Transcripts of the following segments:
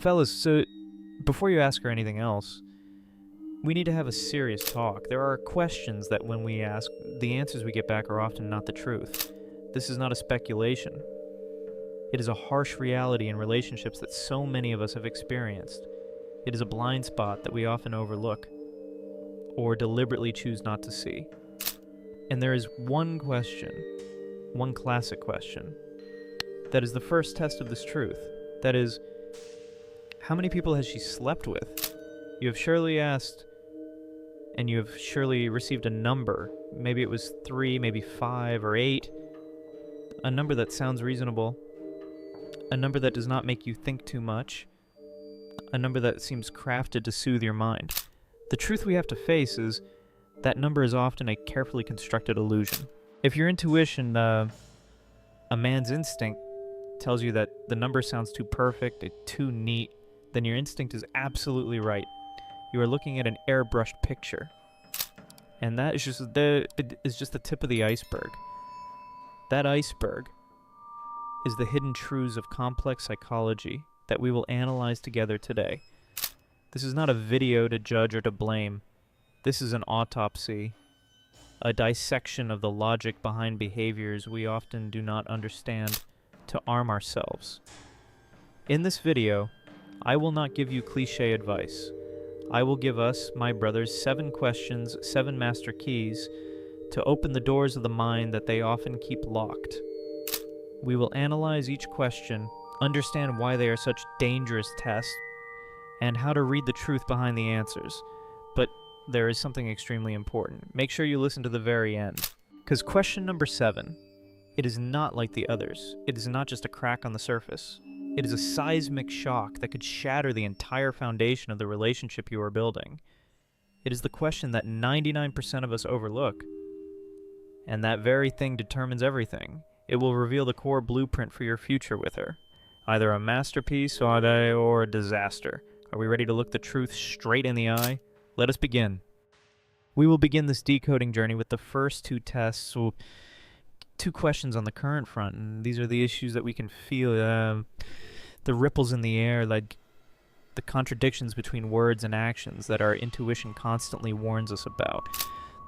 Fellas, so before you ask her anything else, we need to have a serious talk. There are questions that when we ask, the answers we get back are often not the truth. This is not a speculation. It is a harsh reality in relationships that so many of us have experienced. It is a blind spot that we often overlook or deliberately choose not to see. And there is one question, one classic question, that is the first test of this truth. That is, how many people has she slept with? You have surely asked, and you have surely received a number. Maybe it was 3, maybe 5 or 8. A number that sounds reasonable. A number that does not make you think too much. A number that seems crafted to soothe your mind. The truth we have to face is that number is often a carefully constructed illusion. If your intuition, a man's instinct, tells you that the number sounds too perfect, too neat, then your instinct is absolutely right. You are looking at an airbrushed picture. And that is just the tip of the iceberg. That iceberg is the hidden truths of complex psychology that we will analyze together today. This is not a video to judge or to blame. This is an autopsy, a dissection of the logic behind behaviors we often do not understand, to arm ourselves. In this video, I will not give you cliché advice. I will give us, my brothers, 7 questions, 7 master keys to open the doors of the mind that they often keep locked. We will analyze each question, understand why they are such dangerous tests, and how to read the truth behind the answers. But there is something extremely important. Make sure you listen to the very end. Because question number 7, it is not like the others. It is not just a crack on the surface. It is a seismic shock that could shatter the entire foundation of the relationship you are building. It is the question that 99% of us overlook. And that very thing determines everything. It will reveal the core blueprint for your future with her. Either a masterpiece or a disaster. Are we ready to look the truth straight in the eye? Let us begin. We will begin this decoding journey with the first 2 tests, so 2 questions on the current front, and these are the issues that we can feel, the ripples in the air, like the contradictions between words and actions that our intuition constantly warns us about.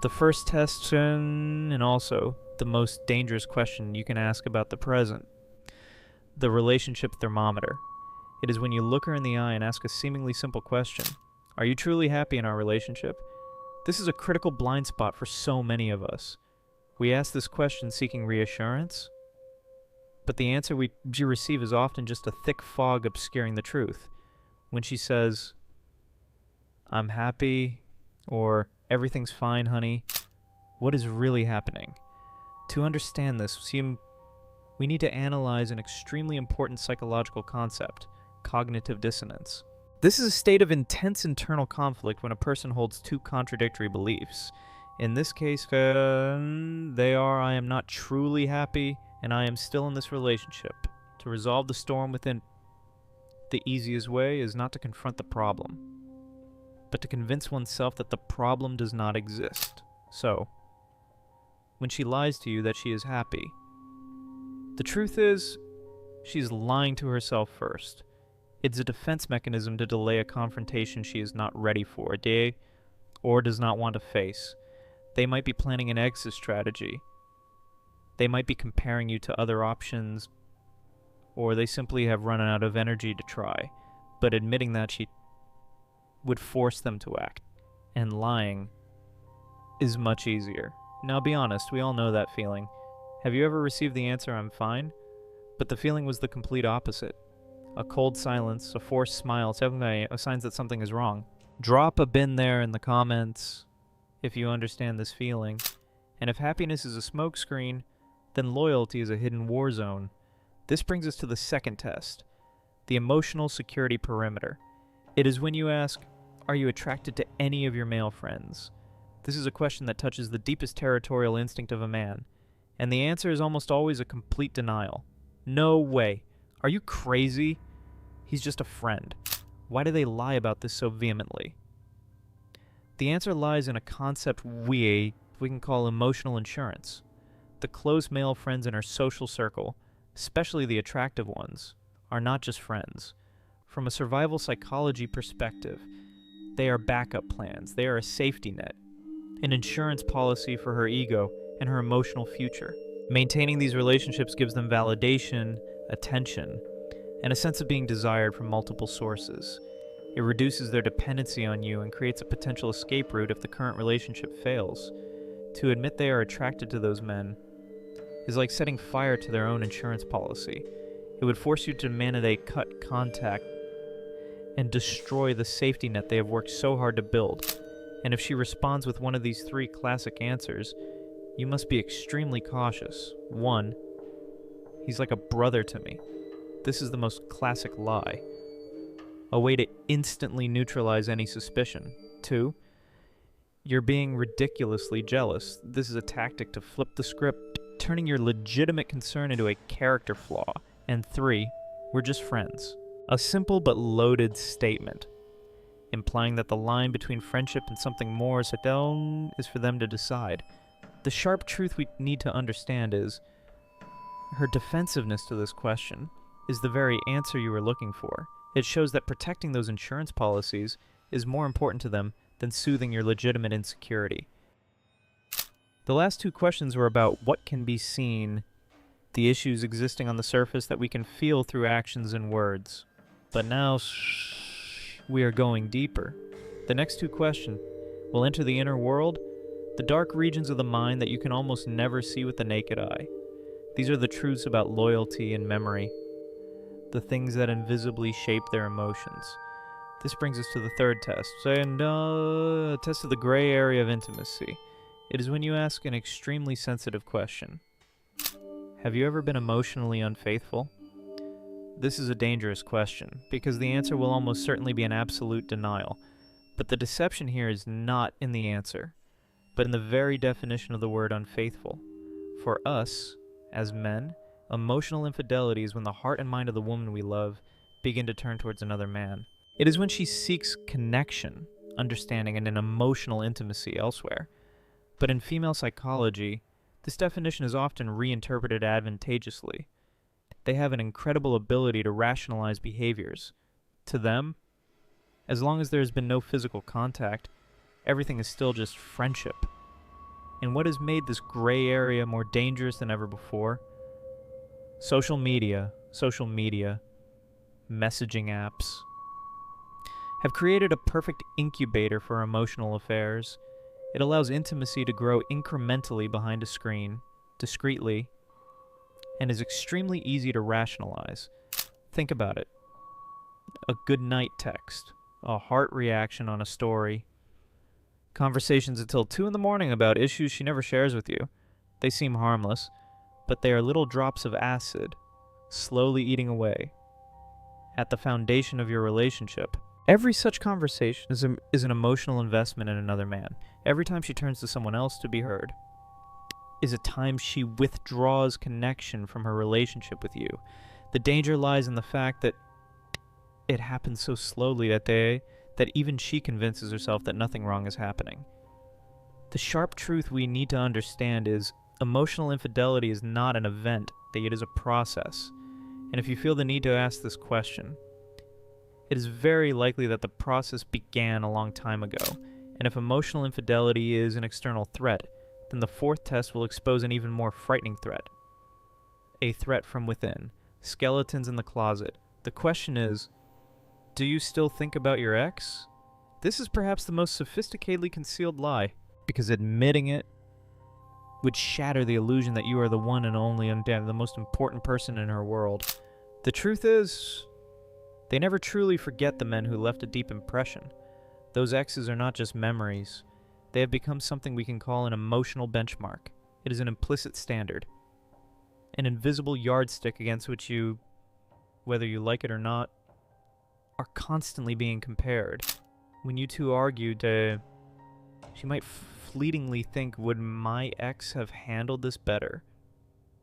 The first test, and also the most dangerous question you can ask about the present. The relationship thermometer. It is when you look her in the eye and ask a seemingly simple question. Are you truly happy in our relationship? This is a critical blind spot for so many of us. We ask this question seeking reassurance, but the answer we receive is often just a thick fog obscuring the truth. When she says, I'm happy, or everything's fine, honey, what is really happening? To understand this, we need to analyze an extremely important psychological concept, cognitive dissonance. This is a state of intense internal conflict when a person holds 2 contradictory beliefs. In this case, they are, I am not truly happy, and I am still in this relationship. To resolve the storm within, the easiest way is not to confront the problem, but to convince oneself that the problem does not exist. So, when she lies to you that she is happy, the truth is, she's lying to herself first. It's a defense mechanism to delay a confrontation she is not ready for, or does not want to face. They might be planning an exit strategy. They might be comparing you to other options, or they simply have run out of energy to try. But admitting that she would force them to act, and lying is much easier. Now be honest, we all know that feeling. Have you ever received the answer, I'm fine? But the feeling was the complete opposite. A cold silence, a forced smile, signs that something is wrong. Drop a "been there" in the comments if you understand this feeling. And if happiness is a smokescreen, then loyalty is a hidden war zone. This brings us to the second test, the emotional security perimeter. It is when you ask, are you attracted to any of your male friends? This is a question that touches the deepest territorial instinct of a man, and the answer is almost always a complete denial. No way. Are you crazy? He's just a friend. Why do they lie about this so vehemently? The answer lies in a concept we can call emotional insurance. The close male friends in our social circle, especially the attractive ones, are not just friends. From a survival psychology perspective, they are backup plans. They are a safety net, an insurance policy for her ego and her emotional future. Maintaining these relationships gives them validation, attention, and a sense of being desired from multiple sources. It reduces their dependency on you and creates a potential escape route if the current relationship fails. To admit they are attracted to those men is like setting fire to their own insurance policy. It would force you to demand that they cut contact and destroy the safety net they have worked so hard to build. And if she responds with one of these three classic answers, you must be extremely cautious. 1. He's like a brother to me. This is the most classic lie, a way to instantly neutralize any suspicion. 2. You're being ridiculously jealous. This is a tactic to flip the script, turning your legitimate concern into a character flaw. And 3. We're just friends. A simple but loaded statement, implying that the line between friendship and something more is for them to decide. The sharp truth we need to understand is her defensiveness to this question is the very answer you were looking for. It shows that protecting those insurance policies is more important to them than soothing your legitimate insecurity. The last two questions were about what can be seen, the issues existing on the surface that we can feel through actions and words. But now, we are going deeper. The next two questions will enter the inner world, the dark regions of the mind that you can almost never see with the naked eye. These are the truths about loyalty and memory, the things that invisibly shape their emotions. This brings us to the third test, and test of the gray area of intimacy. It is when you ask an extremely sensitive question. Have you ever been emotionally unfaithful? This is a dangerous question, because the answer will almost certainly be an absolute denial. But the deception here is not in the answer, but in the very definition of the word unfaithful. For us, as men, emotional infidelity is when the heart and mind of the woman we love begin to turn towards another man. It is when she seeks connection, understanding, and an emotional intimacy elsewhere. But in female psychology, this definition is often reinterpreted advantageously. They have an incredible ability to rationalize behaviors. To them, as long as there has been no physical contact, everything is still just friendship. And what has made this gray area more dangerous than ever before? Social media, messaging apps, have created a perfect incubator for emotional affairs. It allows intimacy to grow incrementally behind a screen, discreetly, and is extremely easy to rationalize. Think about it. A good night text, a heart reaction on a story, conversations until 2 in the morning about issues she never shares with you. They seem harmless, but they are little drops of acid, slowly eating away at the foundation of your relationship. Every such conversation is an emotional investment in another man. Every time she turns to someone else to be heard is a time she withdraws connection from her relationship with you. The danger lies in the fact that it happens so slowly that even she convinces herself that nothing wrong is happening. The sharp truth we need to understand is emotional infidelity is not an event, it is a process. And if you feel the need to ask this question, it is very likely that the process began a long time ago. And if emotional infidelity is an external threat, then the fourth test will expose an even more frightening threat. A threat from within. Skeletons in the closet. The question is, do you still think about your ex? This is perhaps the most sophisticatedly concealed lie, because admitting it would shatter the illusion that you are the one and only and the most important person in her world. The truth is, they never truly forget the men who left a deep impression. Those exes are not just memories. They have become something we can call an emotional benchmark. It is an implicit standard, an invisible yardstick against which you, whether you like it or not, are constantly being compared. When you two argued, she might fleetingly think, would my ex have handled this better?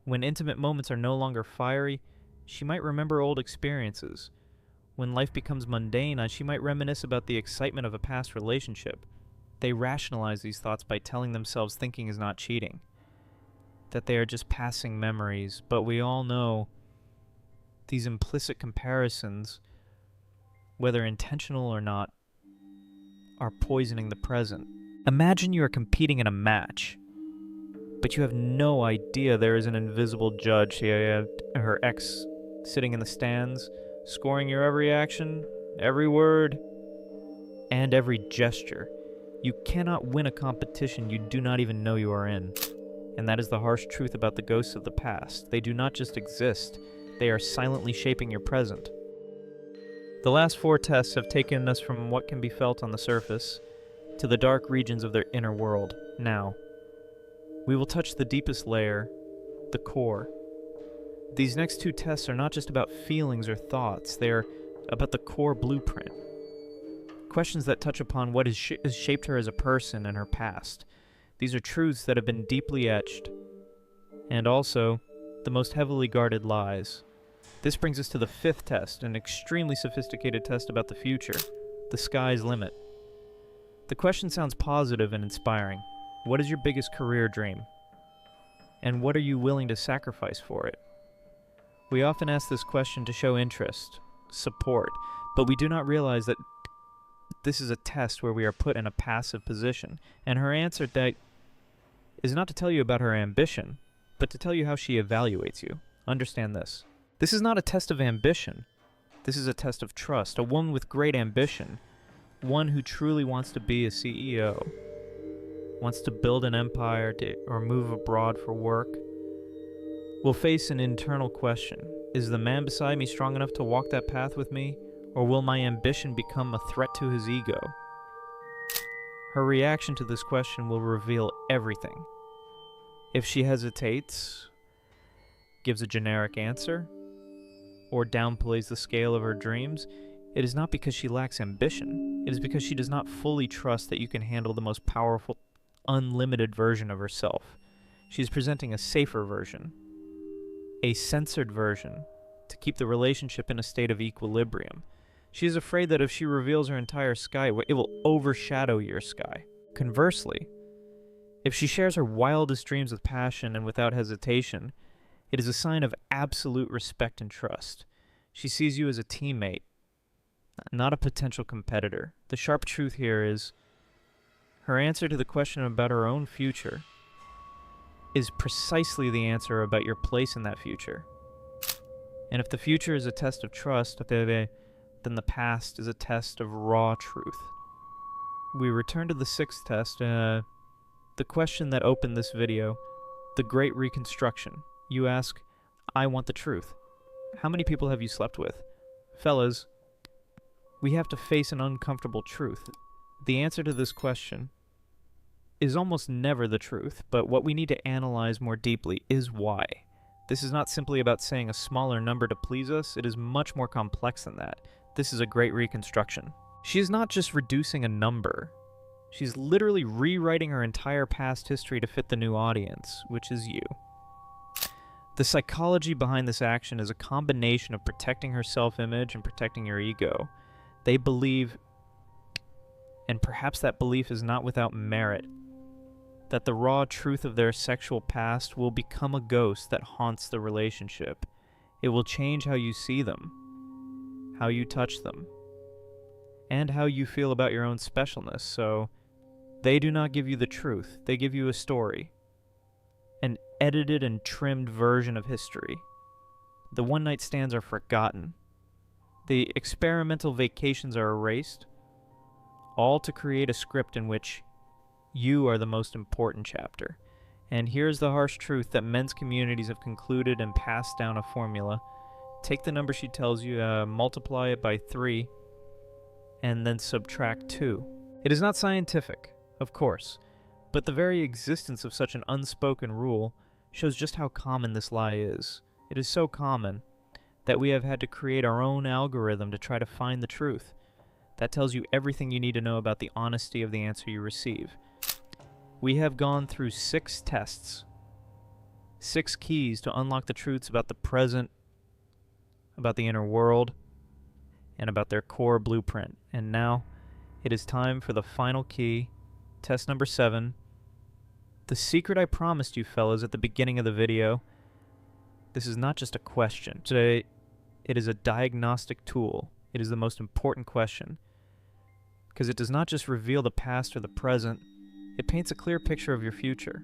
When intimate moments are no longer fiery, she might remember old experiences. When life becomes mundane, she might reminisce about the excitement of a past relationship. They rationalize these thoughts by telling themselves thinking is not cheating, that they are just passing memories. But we all know these implicit comparisons whether intentional or not, are poisoning the present. Imagine you are competing in a match, but you have no idea there is an invisible judge, her ex, sitting in the stands, scoring your every action, every word, and every gesture. You cannot win a competition you do not even know you are in. And that is the harsh truth about the ghosts of the past. They do not just exist, they are silently shaping your present. The last 4 tests have taken us from what can be felt on the surface to the dark regions of their inner world. Now, we will touch the deepest layer, the core. These next 2 tests are not just about feelings or thoughts, they are about the core blueprint. Questions that touch upon what has shaped her as a person and her past. These are truths that have been deeply etched, and also the most heavily guarded lies. This brings us to the 5th test, an extremely sophisticated test about the future, the sky's limit. The question sounds positive and inspiring. What is your biggest career dream? And what are you willing to sacrifice for it? We often ask this question to show interest, support, but we do not realize that this is a test where we are put in a passive position, and her answer is not to tell you about her ambition, but to tell you how she evaluates you. Understand this. This is not a test of ambition. This is a test of trust. A woman with great ambition, one who truly wants to be a CEO, wants to build an empire or move abroad for work, will face an internal question. Is the man beside me strong enough to walk that path with me, or will my ambition become a threat to his ego? Her reaction to this question will reveal everything. If she hesitates, gives a generic answer, or downplays the scale of her dreams, it is not because she lacks ambition. It is because she does not fully trust that you can handle the most powerful, unlimited version of herself. She is presenting a safer version, a censored version, to keep the relationship in a state of equilibrium. She is afraid that if she reveals her entire sky, it will overshadow your sky. Conversely, if she shares her wildest dreams with passion and without hesitation, it is a sign of absolute respect and trust. She sees you as a teammate, not a potential competitor. The sharp truth here is, her answer to the question about her own future is precisely the answer about your place in that future. And if the future is a test of trust, then the past is a test of raw truth. We return to the 6th test, the question that opened this video, the Great Reconstruction. You ask, I want the truth. How many people have you slept with? Fellas, we have to face an uncomfortable truth. The answer to this question is almost never the truth, but what we need to analyze more deeply is why. This is not simply about saying a smaller number to please us, it is much more complex than that. This is a great reconstruction. She is not just reducing a number. She's literally rewriting her entire past history to fit the new audience, which is you. The psychology behind this action is a combination of protecting her self-image and protecting your ego. They believe, and perhaps that belief is not without merit, that the raw truth of their sexual past will become a ghost that haunts the relationship. It will change how you see them, how you touch them, and how you feel about your own specialness. So, they do not give you the truth. They give you a story, an edited and trimmed version of history. The one-night stands are forgotten. The experimental vacations are erased, all to create a script in which you are the most important chapter. And here's the harsh truth that men's communities have concluded and passed down a formula. Take the number she tells you, multiply it by 3, and then subtract 2. It is not scientific, of course, but the very existence of such an unspoken rule shows just how common this lie is. It is so common that we have had to create our own algorithm to try to find the truth. That tells you everything you need to know about the honesty of the answer you receive. We have gone through 6 tests, 6 keys to unlock the truths about the present, about the inner world, and about their core blueprint. And now, it is time for the final key, test number 7. The secret I promised you fellas at the beginning of the video. This is not just a question. Today, it is a diagnostic tool. It is the most important question, because it does not just reveal the past or the present, it paints a clear picture of your future.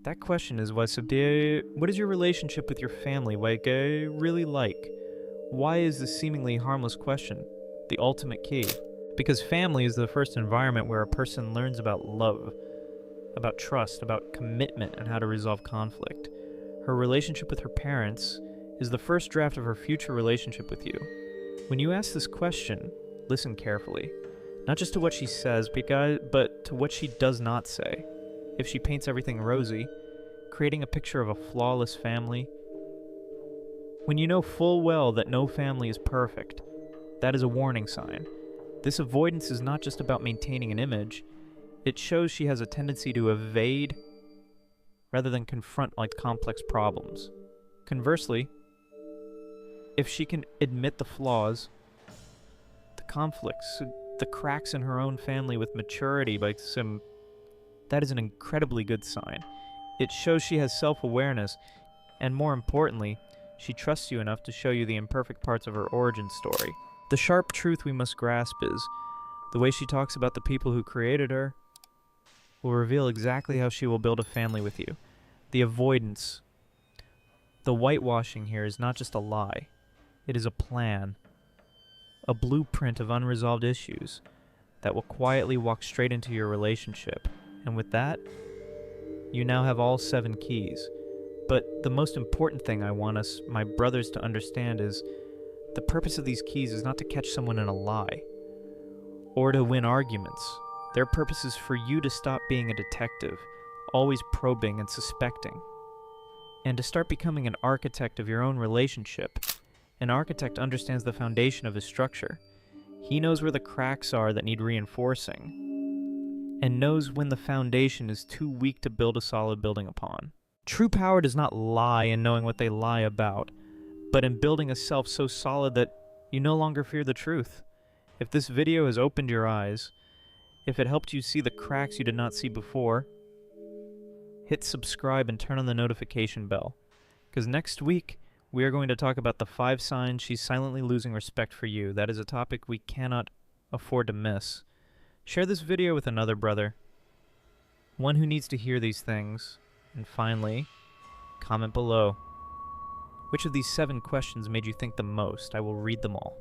That question is, what is your relationship with your family really like? Why is this seemingly harmless question the ultimate key? Because family is the first environment where a person learns about love, about trust, about commitment, and how to resolve conflict. Her relationship with her parents is the first draft of her future relationship with you. When you ask this question, listen carefully. Not just to what she says, but to what she does not say. If she paints everything rosy, creating a picture of a flawless family, when you know full well that no family is perfect, that is a warning sign. This avoidance is not just about maintaining an image, it shows she has a tendency to evade rather than confront like complex problems. Conversely, if she can admit the flaws, the conflicts, the cracks in her own family with maturity, that is an incredibly good sign. It shows she has self-awareness, and more importantly, she trusts you enough to show you the imperfect parts of her origin story. The sharp truth we must grasp is, the way she talks about the people who created her will reveal exactly how she will build a family with you. The avoidance, the whitewashing here is not just a lie. It is a plan, a blueprint of unresolved issues that will quietly walk straight into your relationship. And with that, you now have all 7 keys. But the most important thing I want us, my brothers, to understand is the purpose of these keys is not to catch someone in a lie or to win arguments. Their purpose is for you to stop being a detective, always probing and suspecting, and to start becoming an architect of your own relationship. An architect understands the foundation of his structure. He knows where the cracks are that need reinforcing, and knows when the foundation is too weak to build a solid building upon. True power does not lie in knowing what they lie about, but in building a self so solid that you no longer fear the truth. If this video has opened your eyes, if it helped you see the cracks you did not see before, hit subscribe and turn on the notification bell, because next week we are going to talk about the 5 signs she's silently losing respect for you. That is a topic we cannot afford to miss. Share this video with another brother, one who needs to hear these things. And finally, comment below. Which of these 7 questions made you think the most? I will read them all.